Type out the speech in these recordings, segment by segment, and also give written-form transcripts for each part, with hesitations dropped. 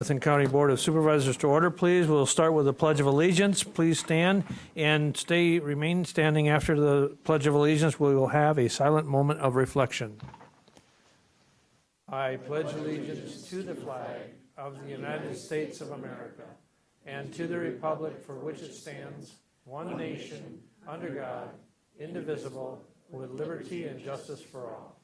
Marathon County Board of Supervisors to order, please. We'll start with the Pledge of Allegiance. Please stand and remain standing after the Pledge of Allegiance. We will have a silent moment of reflection. I pledge allegiance to the flag of the United States of America and to the republic for which it stands, one nation, under God, indivisible, with liberty and justice for all.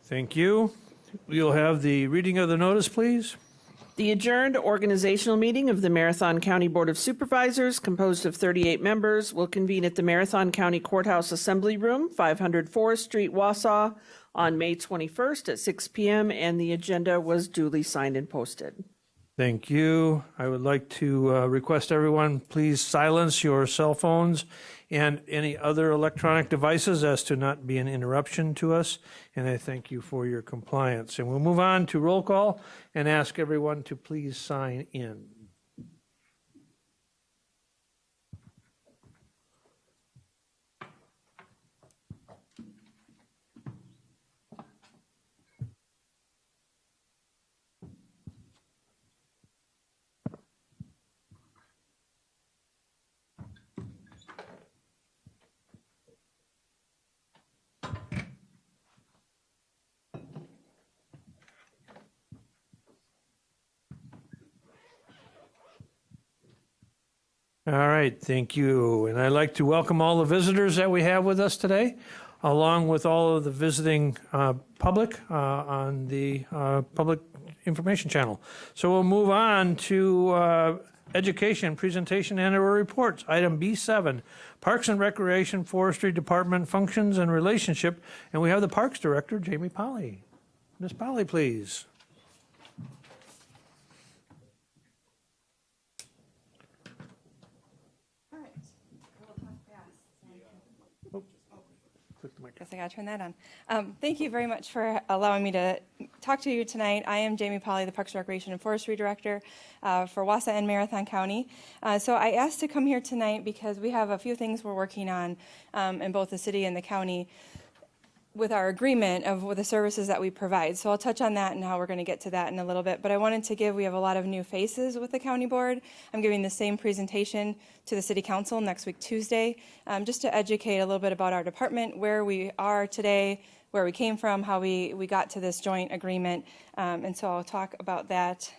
Thank you. We'll have the reading of the notice, please. The adjourned organizational meeting of the Marathon County Board of Supervisors, composed of 38 members, will convene at the Marathon County Courthouse Assembly Room, 500 Forest Street, Wausau, on May 21st at 6 p.m., and the agenda was duly signed and posted. Thank you. I would like to request everyone please silence your cell phones and any other electronic devices as to not be an interruption to us. And I thank you for your compliance. And we'll move on to roll call and ask everyone to please sign in. All right, thank you. And I'd like to welcome all the visitors that we have with us today, along with all of the visiting public on the public information channel. So we'll move on to education, presentation, and our reports. Item B7, Parks and Recreation, Forestry Department functions and relationship. And we have the Parks Director, Jamie Polly. Ms. Polly, please. Guess I gotta turn that on. Thank you very much for allowing me to talk to you tonight. I am Jamie Polly, the Parks, Recreation, and Forestry Director for Wausau and Marathon County. So I asked to come here tonight because we have a few things we're working on in both the city and the county with our agreement of the services that we provide. So I'll touch on that and how we're going to get to that in a little bit. But I wanted to we have a lot of new faces with the county board. I'm giving the same presentation to the city council next week, Tuesday, just to educate a little bit about our department, where we are today, where we came from, how we got to this joint agreement. And so I'll talk about that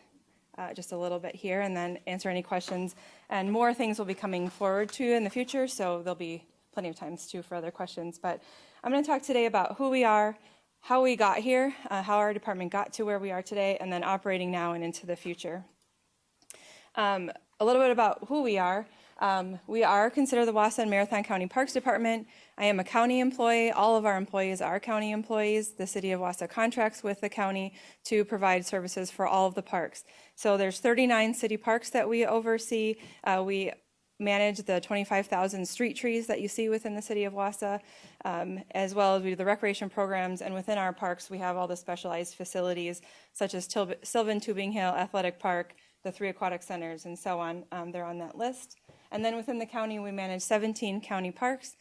just a little bit here and then answer any questions. And more things will be coming forward to in the future, so there'll be plenty of times too for other questions. But I'm going to talk today about who we are, how we got here, how our department got to where we are today, and then operating now and into the future. A little bit about who we are. We are considered the Wausau and Marathon County Parks Department. I am a county employee. All of our employees are county employees. The city of Wausau contracts with the county to provide services for all of the parks. So there's 39 city parks that we oversee. We manage the 25,000 street trees that you see within the city of Wausau, as well as we do the recreation programs. And within our parks, we have all the specialized facilities, such as Sylvan Tubing Hill Athletic Park, the 3 aquatic centers, and so on. They're on that list. And then within the county, we manage 17 county parks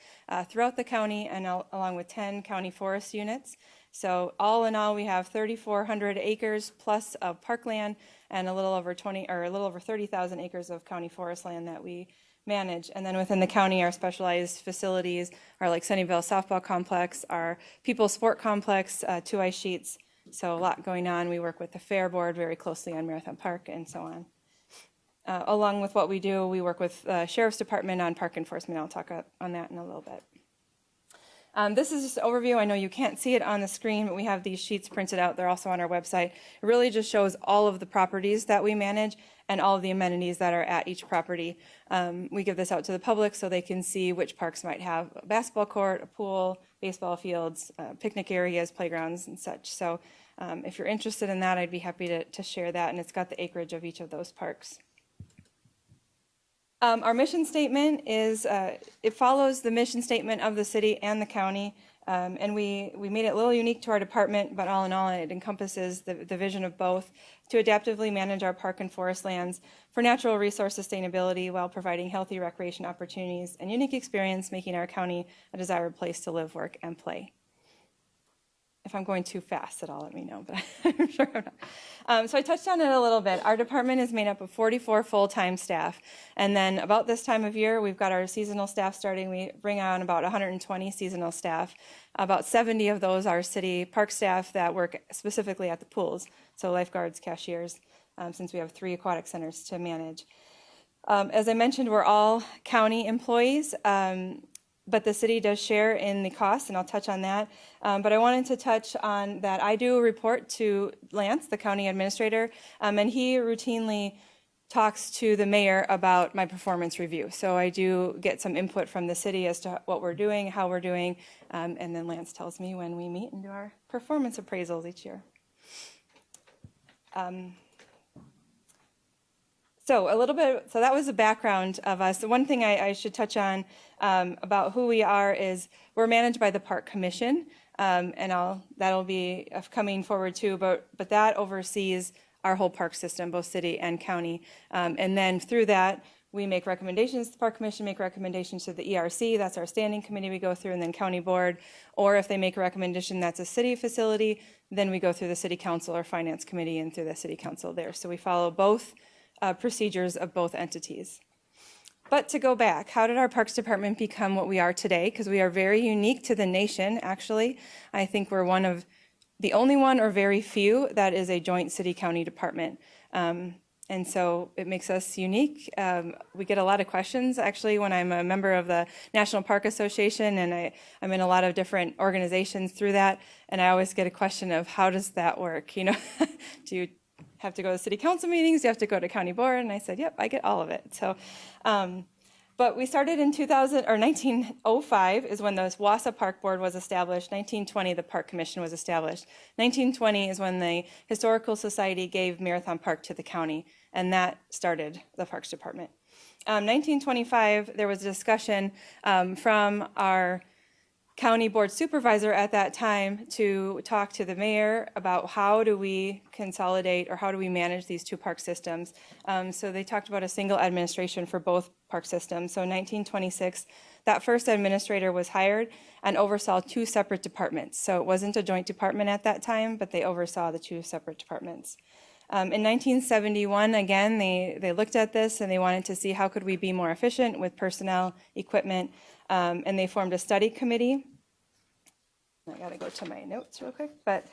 throughout the counny, and along with 10 county forest units. So all in all, we have 3,400 acres plus of parkland and a little over 30,000 acres of county forest land that we manage. And then within the county, our specialized facilities are like Sunnyvale Softball Complex, our People's Sport Complex, 2 ice sheets. So a lot going on. We work with the Fair Board very closely on Marathon Park and so on. Along with what we do, we work with the Sheriff's Department on park enforcement. I'll talk on that in a little bit. This is just an overview. I know you can't see it on the screen, but we have these sheets printed out. They're also on our website. It really just shows all of the properties that we manage and all of the amenities that are at each property. We give this out to the public so they can see which parks might have a basketball court, a pool, baseball fields, picnic areas, playgrounds, and such. So if you're interested in that, I'd be happy to share that, and it's got the acreage of each of those parks. Our mission statement is, it follows the mission statement of the city and the county. And we made it a little unique to our department, but all in all, it encompasses the vision of both to adaptively manage our park and forest lands for natural resource sustainability while providing healthy recreation opportunities and unique experience, making our county a desired place to live, work, and play. If I'm going too fast at all, let me know, but I'm sure I'm not. So I touched on it a little bit. Our department is made up of 44 full-time staff. And then about this time of year, we've got our seasonal staff starting. We bring on about 120 seasonal staff. About 70 of those are city park staff that work specifically at the pools. So lifeguards, cashiers, since we have 3 aquatic centers to manage. As I mentioned, we're all county employees. But the city does share in the cost, and I'll touch on that. But I wanted to touch on that I do report to Lance, the county administrator, and he routinely talks to the mayor about my performance review. So I do get some input from the city as to what we're doing, how we're doing, and then Lance tells me when we meet and do our performance appraisals each year. So that was the background of us. The one thing I should touch on about who we are is we're managed by the Park Commission, and that'll be coming forward too, but that oversees our whole park system, both city and county. And then through that, we make recommendations, the Park Commission make recommendations to the ERC, that's our standing committee we go through, and then county board, or if they make a recommendation that's a city facility, then we go through the city council or finance committee and through the city council there. So we follow both procedures of both entities. But to go back, how did our Parks Department become what we are today? Because we are very unique to the nation, actually. I think we're one of the only one or very few that is a joint city-county department. And so it makes us unique. We get a lot of questions, actually, when I'm a member of the National Park Association, and I'm in a lot of different organizations through that, and I always get a question of, how does that work? You know, do you have to go to city council meetings? You have to go to county board? And I said, yep, I get all of it. So, but we started in 1905 is when the Wausau Park Board was established. 1920, the Park Commission was established. 1920 is when the Historical Society gave Marathon Park to the county, and that started the Parks Department. 1925, there was a discussion from our county board supervisor at that time to talk to the mayor about how do we consolidate or how do we manage these 2 park systems. So they talked about a single administration for both park systems. So in 1926, that first administrator was hired and oversaw 2 separate departments. So it wasn't a joint department at that time, but they oversaw the 2 separate departments. In 1971, again, they looked at this and they wanted to see how could we be more efficient with personnel, equipment, and they formed a study committee. I got to go to my notes real quick. But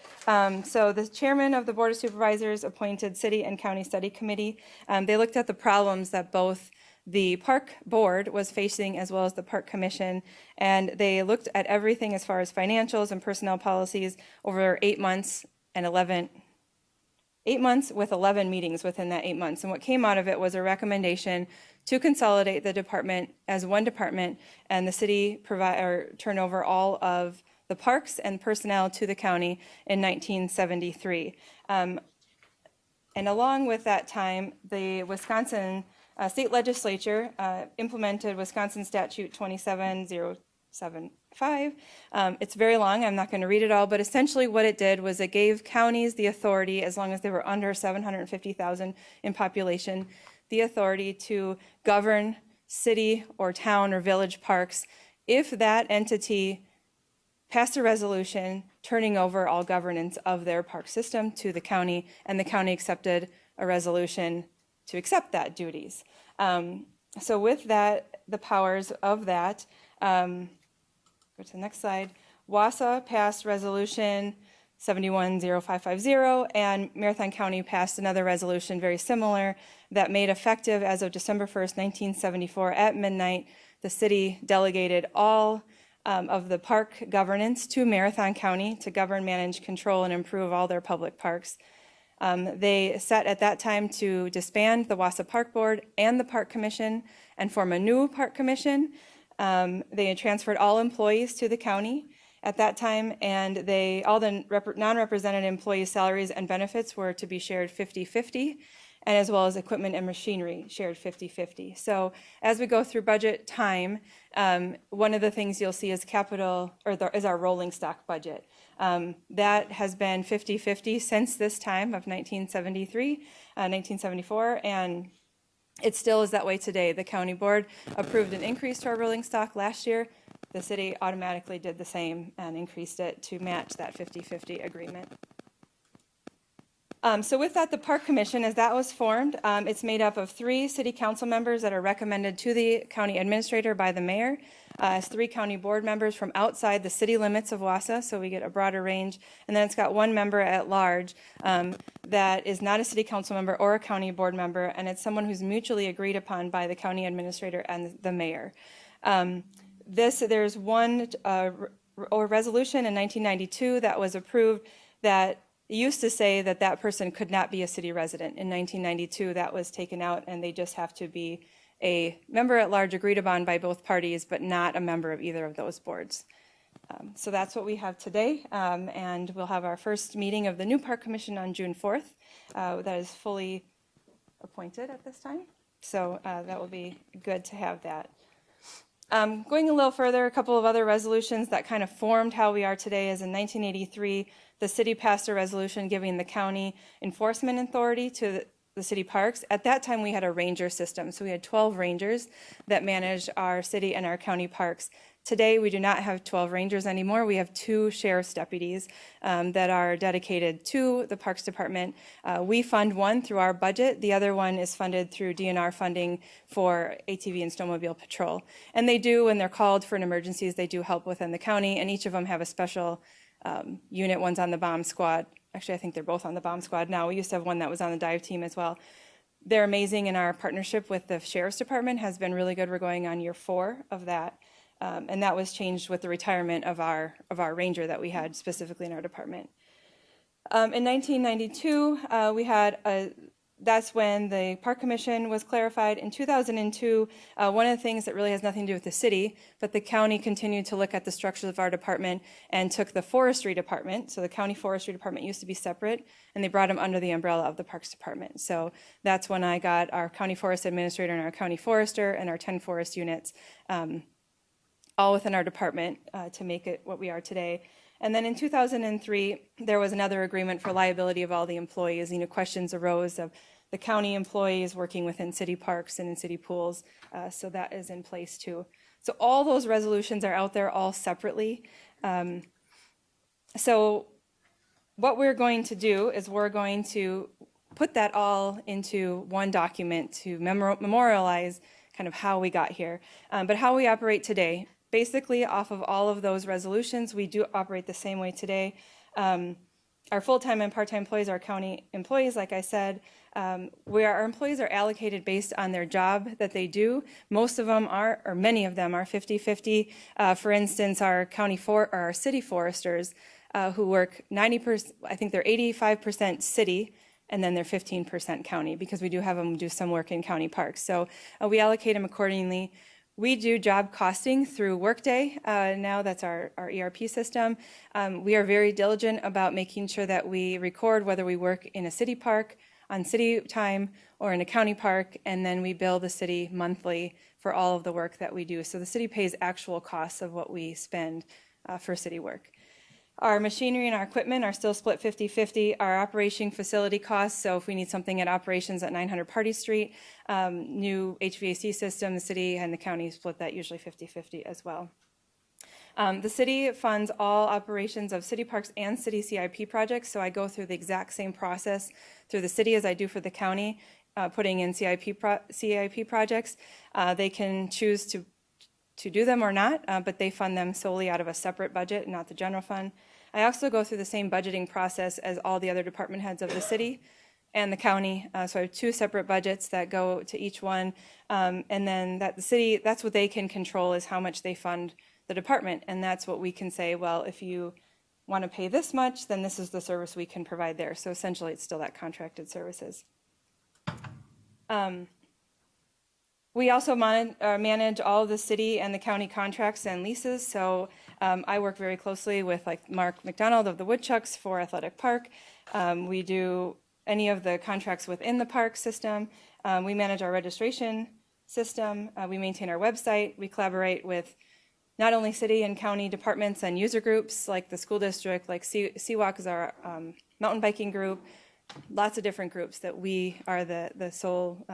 so the chairman of the Board of Supervisors appointed city and county study committee. They looked at the problems that both the park board was facing as well as the park commission, and they looked at everything as far as financials and personnel policies over 8 months and 8 months with 11 meetings within that 8 months. And what came out of it was a recommendation to consolidate the department as one department, and the city turn over all of the parks and personnel to the county in 1973. And along with that time, the Wisconsin state legislature implemented Wisconsin Statute 27075. It's very long, I'm not going to read it all, but essentially what it did was it gave counties the authority, as long as they were under 750,000 in population, the authority to govern city or town or village parks if that entity passed a resolution turning over all governance of their park system to the county, and the county accepted a resolution to accept that duties. So with that, the powers of that, go to the next slide, Wausau passed resolution 710550, and Marathon County passed another resolution very similar that made effective as of December 1st, 1974 at midnight. The city delegated all of the park governance to Marathon County to govern, manage, control, and improve all their public parks. They set at that time to disband the Wausau Park Board and the Park Commission and form a new Park Commission. They transferred all employees to the county at that time, and all the non-represented employees' salaries and benefits were to be shared 50-50. and as well as equipment and machinery shared 50-50. So as we go through budget time, one of the things you'll see is is our rolling stock budget. That has been 50-50 since this time of 1974, and it still is that way today. The county board approved an increase to our rolling stock last year. The city automatically did the same and increased it to match that 50-50 agreement. So with that, the Park Commission, as that was formed, it's made up of 3 city council members that are recommended to the county administrator by the mayor, as 3 county board members from outside the city limits of Wausau, so we get a broader range, and then it's got 1 member at large that is not a city council member or a county board member, and it's someone who's mutually agreed upon by the county administrator and the mayor. There's one resolution in 1992 that was approved that used to say that that person could not be a city resident. In 1992, that was taken out, and they just have to be a member at large agreed upon by both parties, but not a member of either of those boards. So that's what we have today, and we'll have our first meeting of the new Park Commission on June 4th. That is fully appointed at this time, so that will be good to have that. Going a little further, a couple of other resolutions that kind of formed how we are today is in 1983, the city passed a resolution giving the county enforcement authority to the city parks. At that time, we had a ranger system, so we had 12 rangers that managed our city and our county parks. Today, we do not have 12 rangers anymore. We have 2 sheriff's deputies that are dedicated to the Parks Department. We fund one through our budget. The other one is funded through DNR funding for ATV and snowmobile patrol. And they do, when they're called for an emergencies, they do help within the county, and each of them have a special unit. One's on the bomb squad. Actually, I think they're both on the bomb squad now. We used to have one that was on the dive team as well. They're amazing, and our partnership with the Sheriff's Department has been really good. We're going on year 4 of that. And that was changed with the retirement of our ranger that we had specifically in our department. In 1992, that's when the Park Commission was clarified. In 2002, one of the things that really has nothing to do with the city, but the county continued to look at the structures of our department and took the forestry department. So the county forestry department used to be separate, and they brought them under the umbrella of the Parks Department. So that's when I got our county forest administrator and our county forester and our 10 forest units all within our department to make it what we are today. And then in 2003, there was another agreement for liability of all the employees. Questions arose of the county employees working within city parks and in city pools. So that is in place too. So all those resolutions are out there all separately. So what we're going to do is we're going to put that all into one document to memorialize kind of how we got here. But how we operate today, basically off of all of those resolutions, we do operate the same way today. Our full-time and part-time employees are county employees, like I said. Our employees are allocated based on their job that they do. Most of them are, or many of them are 50-50. For instance, our city foresters who work 90%, I think they're 85% city, and then they're 15% county, because we do have them do some work in county parks. So we allocate them accordingly. We do job costing through Workday. Now that's our ERP system. We are very diligent about making sure that we record whether we work in a city park on city time or in a county park, and then we bill the city monthly for all of the work that we do. So the city pays actual costs of what we spend for city work. Our machinery and our equipment are still split 50-50. Our operation facility costs, so if we need something at operations at 900 Party Street, new HVAC system, the city and the county split that usually 50-50 as well. The city funds all operations of city parks and city CIP projects, so I go through the exact same process through the city as I do for the county, putting in CIP projects. They can choose to do them or not, but they fund them solely out of a separate budget, not the general fund. I also go through the same budgeting process as all the other department heads of the city and the county. So I have 2 separate budgets that go to each one. And then the city, that's what they can control, is how much they fund the department. And that's what we can say, well, if you want to pay this much, then this is the service we can provide there. So essentially, it's still that contracted services. We also manage all of the city and the county contracts and leases. So I work very closely with Mark McDonald of the Woodchucks for Athletic Park. We do any of the contracts within the park system. We manage our registration system. We maintain our website. We collaborate with not only city and county departments and user groups like the school district, like CWAC is our mountain biking group, lots of different groups that we are the sole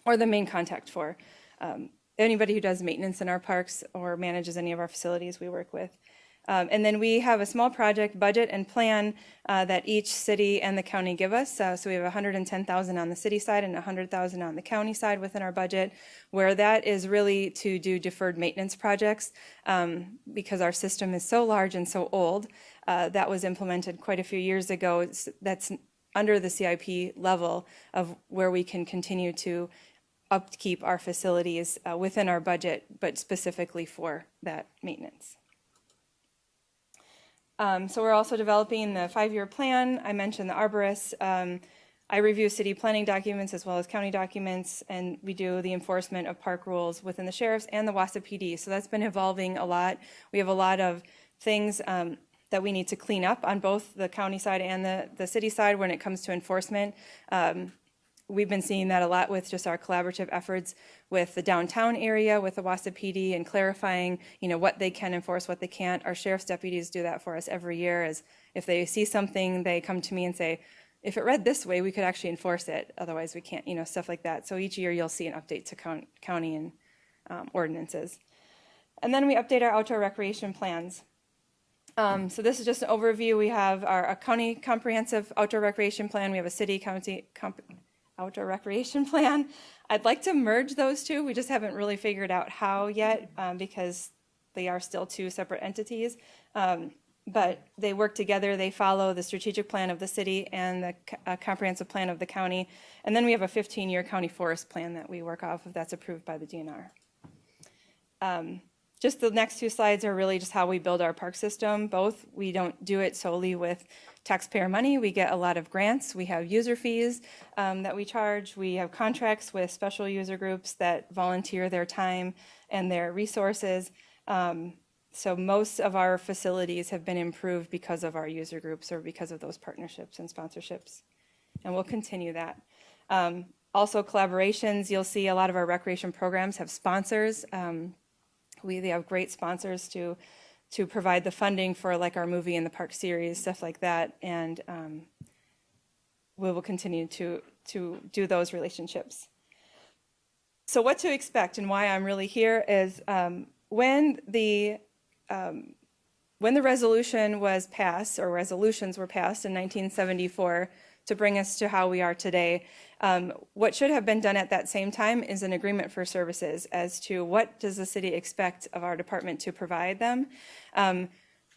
or the main contact for. Anybody who does maintenance in our parks or manages any of our facilities we work with. And then we have a small project budget and plan that each city and the county give us. So we have $110,000 on the city side and $100,000 on the county side within our budget, where that is really to do deferred maintenance projects because our system is so large and so old. That was implemented quite a few years ago. That's under the CIP level of where we can continue to upkeep our facilities within our budget, but specifically for that maintenance. So we're also developing the 5-year plan. I mentioned the arborists. I review city planning documents as well as county documents, and we do the enforcement of park rules within the sheriff's and the WASA PD. So that's been evolving a lot. We have a lot of things that we need to clean up on both the county side and the city side when it comes to enforcement. We've been seeing that a lot with just our collaborative efforts with the downtown area, with the WASA PD, and clarifying, what they can enforce, what they can't. Our sheriff's deputies do that for us every year. As if they see something, they come to me and say, if it read this way, we could actually enforce it. Otherwise, we can't, stuff like that. So each year you'll see an update to county and ordinances. And then we update our outdoor recreation plans. So this is just an overview. We have a county comprehensive outdoor recreation plan. We have a city county outdoor recreation plan. I'd like to merge those two. We just haven't really figured out how yet because they are still two separate entities. But they work together. They follow the strategic plan of the city and the comprehensive plan of the county. And then we have a 15-year county forest plan that we work off of that's approved by the DNR. Just the next two slides are really just how we build our park system. Both, we don't do it solely with taxpayer money. We get a lot of grants. We have user fees that we charge. We have contracts with special user groups that volunteer their time and their resources. So most of our facilities have been improved because of our user groups or because of those partnerships and sponsorships. And we'll continue that. Also collaborations, you'll see a lot of our recreation programs have sponsors. They have great sponsors to provide the funding for like our movie in the park series, stuff like that. And we will continue to do those relationships. So what to expect and why I'm really here is when the resolution was passed, or resolutions were passed in 1974 to bring us to how we are today, what should have been done at that same time is an agreement for services as to what does the city expect of our department to provide them.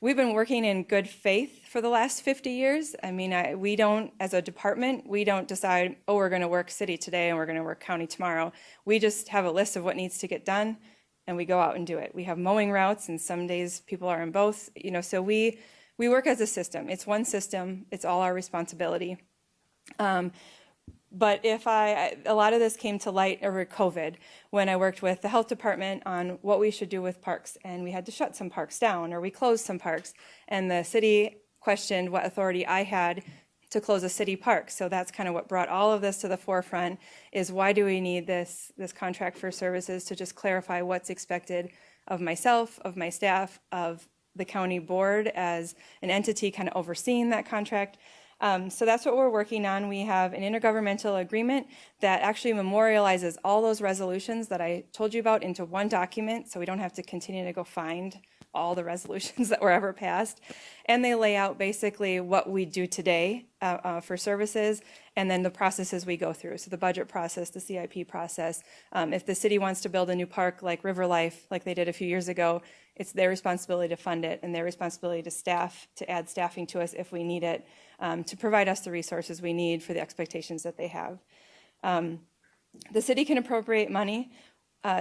We've been working in good faith for the last 50 years. I mean, we don't, as a department, we don't decide, oh, we're going to work city today and we're going to work county tomorrow. We just have a list of what needs to get done, and we go out and do it. We have mowing routes, and some days people are in both. So we work as a system. It's one system. It's all our responsibility. But a lot of this came to light over COVID when I worked with the health department on what we should do with parks, and we had to shut some parks down, or we closed some parks, and the city questioned what authority I had to close a city park. So that's kind of what brought all of this to the forefront, is why do we need this contract for services to just clarify what's expected of myself, of my staff, of the county board as an entity kind of overseeing that contract. So that's what we're working on. We have an intergovernmental agreement that actually memorializes all those resolutions that I told you about into one document, so we don't have to continue to go find all the resolutions that were ever passed. And they lay out basically what we do today for services, and then the processes we go through. So the budget process, the CIP process. If the city wants to build a new park like River Life, like they did a few years ago, it's their responsibility to fund it and their responsibility to add staffing to us if we need it, to provide us the resources we need for the expectations that they have. The city can appropriate money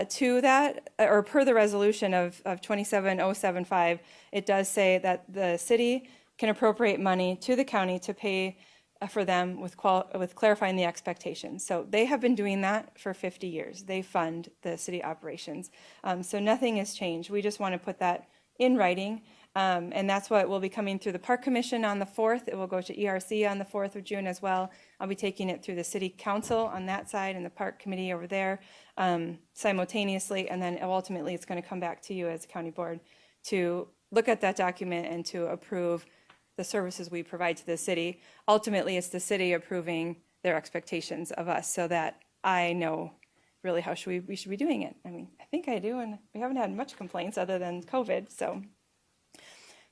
to that, or per the resolution of 27075, it does say that the city can appropriate money to the county to pay for them with clarifying the expectations. So they have been doing that for 50 years. They fund the city operations. So nothing has changed. We just want to put that in writing And that's what will be coming through the Park Commission on the 4th. It will go to ERC on the 4th of June as well. I'll be taking it through the City Council on that side and the Park Committee over there simultaneously. And then ultimately, it's going to come back to you as a county board to look at that document and to approve the services we provide to the city. Ultimately, it's the city approving their expectations of us so that I know really how we should be doing it. I mean, I think I do, and we haven't had much complaints other than COVID.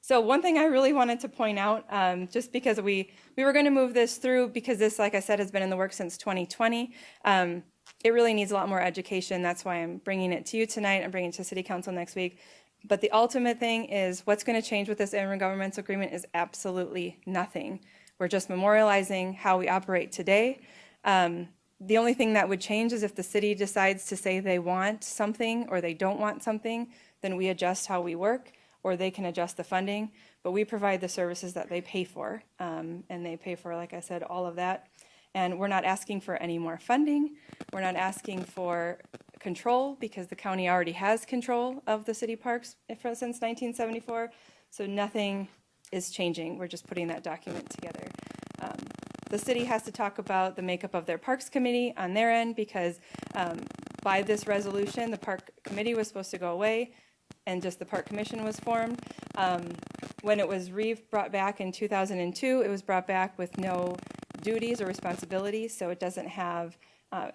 So one thing I really wanted to point out, just because we were going to move this through, because this, like I said, has been in the works since 2020. It really needs a lot more education. That's why I'm bringing it to you tonight. I'm bringing it to City Council next week. But the ultimate thing is what's going to change with this intergovernmental agreement is absolutely nothing. We're just memorializing how we operate today. The only thing that would change is if the city decides to say they want something or they don't want something, then we adjust how we work, or they can adjust the funding. But we provide the services that they pay for, and they pay for, like I said, all of that. And we're not asking for any more funding. We're not asking for control, because the county already has control of the city parks since 1974. So nothing is changing. We're just putting that document together. The city has to talk about the makeup of their Parks Committee on their end, because by this resolution, the Park Committee was supposed to go away and just the Park Commission was formed. When it was brought back in 2002, it was brought back with no duties or responsibilities, so it doesn't have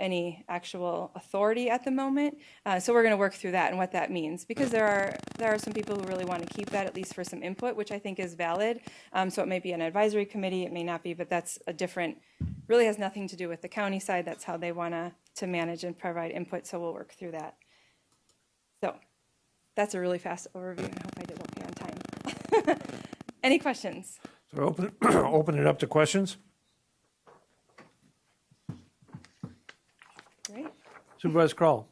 any actual authority at the moment. So we're going to work through that and what that means, because there are some people who really want to keep that, at least for some input, which I think is valid. So it may be an advisory committee, it may not be, but that's a different, really has nothing to do with the county side. That's how they want to manage and provide input, so we'll work through that. So that's a really fast overview. I hope I did okay on time. Any questions? So open it up to questions. Great. Supervisor Kroll.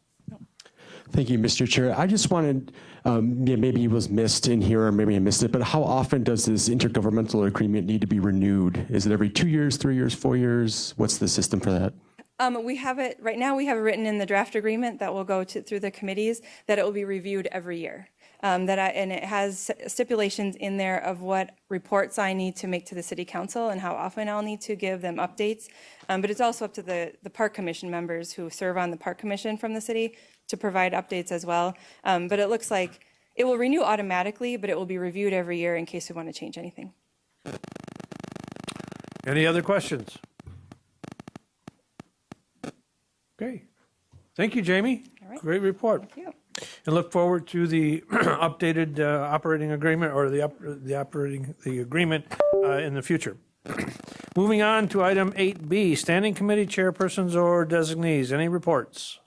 Thank you, Mr. Chair. I just wanted, maybe it was missed in here or maybe I missed it, but how often does this intergovernmental agreement need to be renewed? Is it every 2 years, 3 years, 4 years? What's the system for that? We have it, right now we have it written in the draft agreement that will go through the committees, that it will be reviewed every year. And it has stipulations in there of what reports I need to make to the city council and how often I'll need to give them updates. But it's also up to the park commission members who serve on the park commission from the city to provide updates as well. But it looks like it will renew automatically, but it will be reviewed every year in case we want to change anything. Any other questions? Okay. Thank you, Jamie. All right. Great report. Thank you. And look forward to the updated operating agreement, or the agreement in the future. Moving on to item 8B, standing committee chairpersons or designees. Any reports?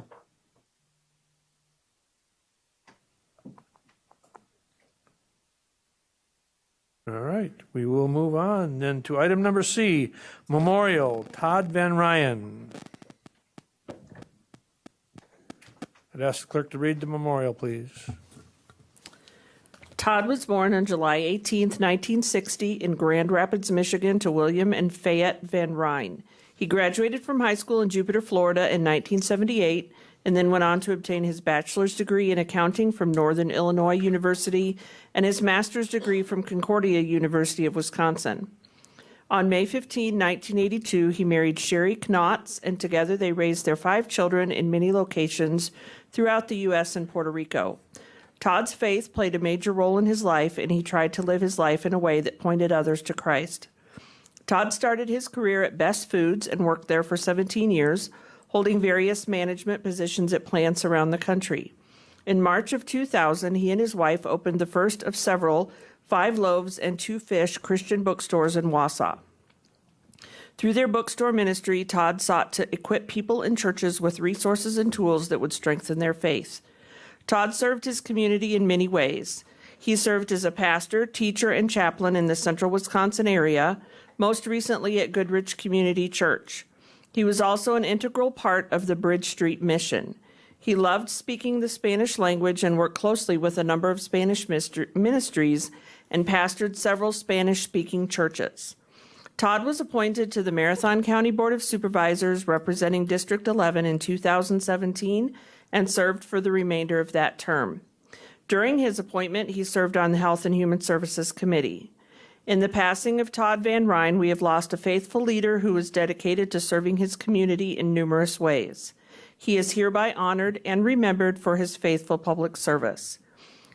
All right, we will move on then to item number C, memorial, Todd Van Ryan. I'd ask the clerk to read the memorial, please. Todd was born on July 18, 1960, in Grand Rapids, Michigan, to William and Fayette Van Ryn. He graduated from high school in Jupiter, Florida in 1978, and then went on to obtain his bachelor's degree in accounting from Northern Illinois University and his master's degree from Concordia University of Wisconsin. On May 15, 1982, he married Sherry Knotts, and together they raised their 5 children in many locations throughout the U.S. and Puerto Rico. Todd's faith played a major role in his life, and he tried to live his life in a way that pointed others to Christ. Todd started his career at Best Foods and worked there for 17 years, holding various management positions at plants around the country. In March of 2000, he and his wife opened the first of several 5 Loaves and 2 Fish Christian bookstores in Wausau. Through their bookstore ministry, Todd sought to equip people in churches with resources and tools that would strengthen their faith. Todd served his community in many ways. He served as a pastor, teacher, and chaplain in the central Wisconsin area, most recently at Goodrich Community Church. He was also an integral part of the Bridge Street mission. He loved speaking the Spanish language and worked closely with a number of Spanish ministries and pastored several Spanish-speaking churches. Todd was appointed to the Marathon County Board of Supervisors representing District 11 in 2017 and served for the remainder of that term. During his appointment, he served on the Health and Human Services Committee. In the passing of Todd Van Ryn, we have lost a faithful leader who was dedicated to serving his community in numerous ways. He is hereby honored and remembered for his faithful public service.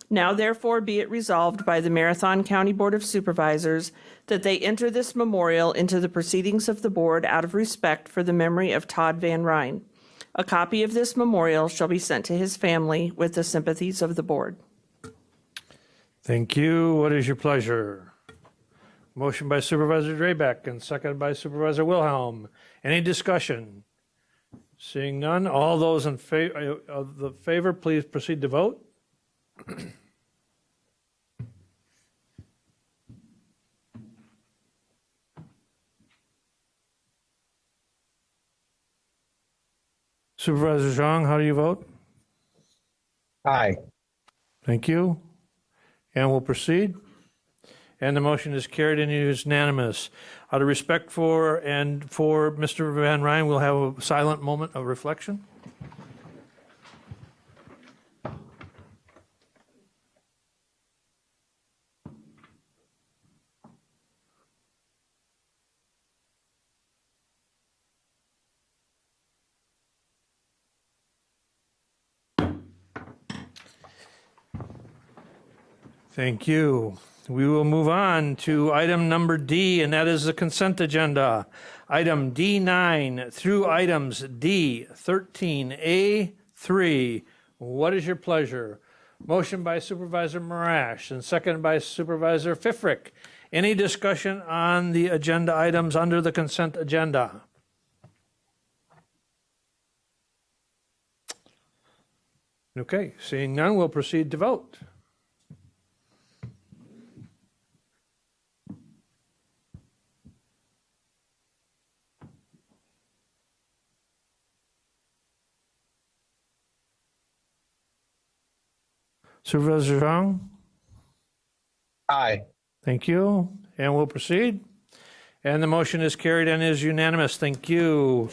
Now therefore be it resolved by the Marathon County Board of Supervisors that they enter this memorial into the proceedings of the board out of respect for the memory of Todd Van Ryn. A copy of this memorial shall be sent to his family with the sympathies of the board. Thank you. What is your pleasure? Motion by Supervisor Drabek and seconded by Supervisor Wilhelm. Any discussion? Seeing none, all those in favor, please proceed to vote. Supervisor Zhang, how do you vote? Aye. Thank you. And we'll proceed. And the motion is carried and it is unanimous. Out of respect for Mr. Van Ryn, we'll have a silent moment of reflection. Thank you. We will move on to item number D, and that is the consent agenda. Item D9 through items D13A3. What is your pleasure? Motion by Supervisor Marash and seconded by Supervisor Fifrick. Any discussion on the agenda items under the consent agenda? Okay, seeing none, we'll proceed to vote. Supervisor Zhang? Aye. Thank you. And we'll proceed. And the motion is carried and is unanimous. Thank you.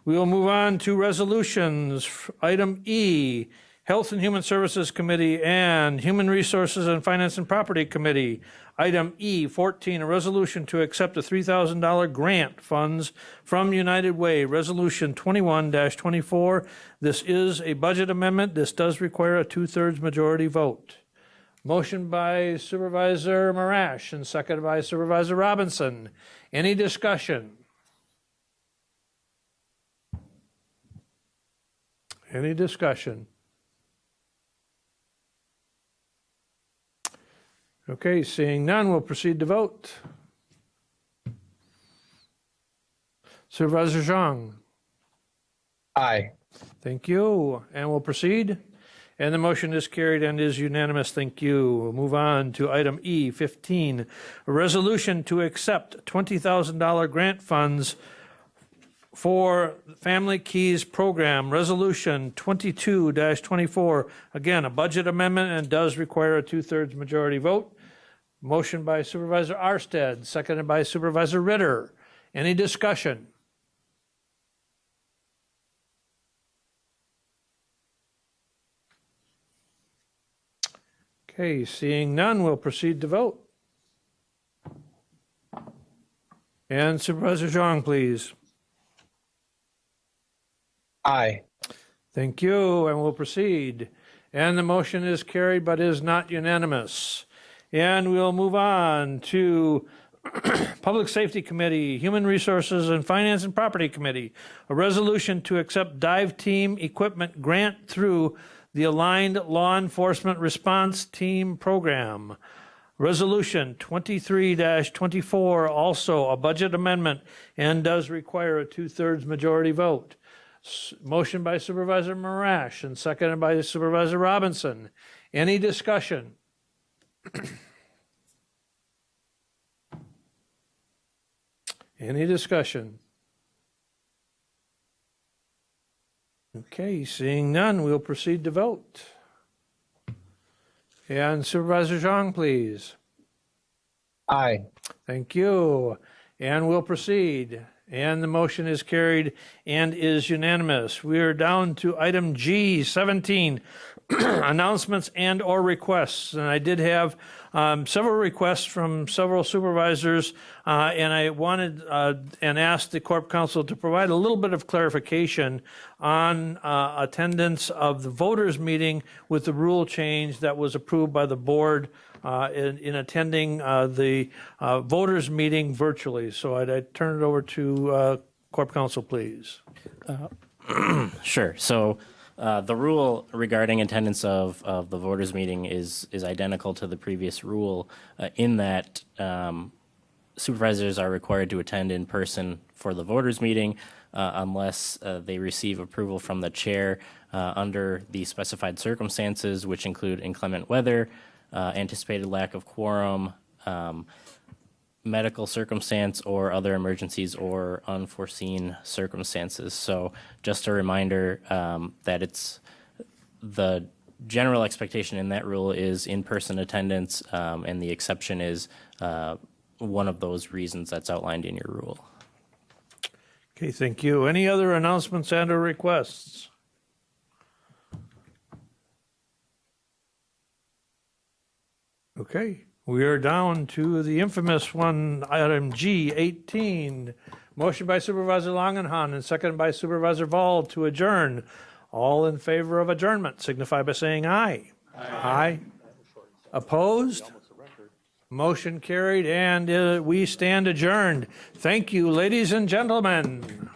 We will move on to resolutions. Item E, Health and Human Services Committee and Human Resources and Finance and Property Committee. Item E14, a resolution to accept a $3,000 grant funds from United Way, Resolution 21-24. This is a budget amendment. This does require a 2/3 majority vote. Motion by Supervisor Marash and seconded by Supervisor Robinson. Any discussion? Any discussion? Okay, seeing none, we'll proceed to vote. Supervisor Zhang? Aye. Thank you. And we'll proceed. And the motion is carried and is unanimous. Thank you. We'll move on to item E15, a resolution to accept $20,000 grant funds for Family Keys Program, Resolution 22-24. Again, a budget amendment and does require a 2/3 majority vote. Motion by Supervisor Arstead, seconded by Supervisor Ritter. Any discussion? Okay, seeing none, we'll proceed to vote. And Supervisor Zhang, please. Aye. Thank you, and we'll proceed. And the motion is carried but is not unanimous. And we'll move on to Public Safety Committee, Human Resources and Finance and Property Committee, a resolution to accept dive team equipment grant through the Aligned Law Enforcement Response Team Program. Resolution 23-24, also a budget amendment and does require a 2/3 majority vote. Motion by Supervisor Marash and seconded by Supervisor Robinson. Any discussion? Any discussion? Okay, seeing none, we'll proceed to vote. And Supervisor Zhang, please. Aye. Thank you. And we'll proceed. And the motion is carried and is unanimous. We are down to item G17, announcements and/or requests. And I did have several requests from several supervisors, and I wanted and asked the Corp Council to provide a little bit of clarification on attendance of the voters' meeting with the rule change that was approved by the board in attending the voters' meeting virtually. So I'd turn it over to Corp Council, please. Sure. So the rule regarding attendance of the voters' meeting is identical to the previous rule in that supervisors are required to attend in person for the voters' meeting unless they receive approval from the chair under the specified circumstances, which include inclement weather, anticipated lack of quorum, medical circumstance, or other emergencies or unforeseen circumstances. So just a reminder that it's the general expectation in that rule is in-person attendance, and the exception is one of those reasons that's outlined in your rule. Okay, thank you. Any other announcements and/or requests? Okay, we are down to the infamous one, item G, 18. Motion by Supervisor Longenhan and seconded by Supervisor Vall to adjourn. All in favor of adjournment signify by saying aye. Aye. Opposed? Motion carried, and we stand adjourned. Thank you, ladies and gentlemen.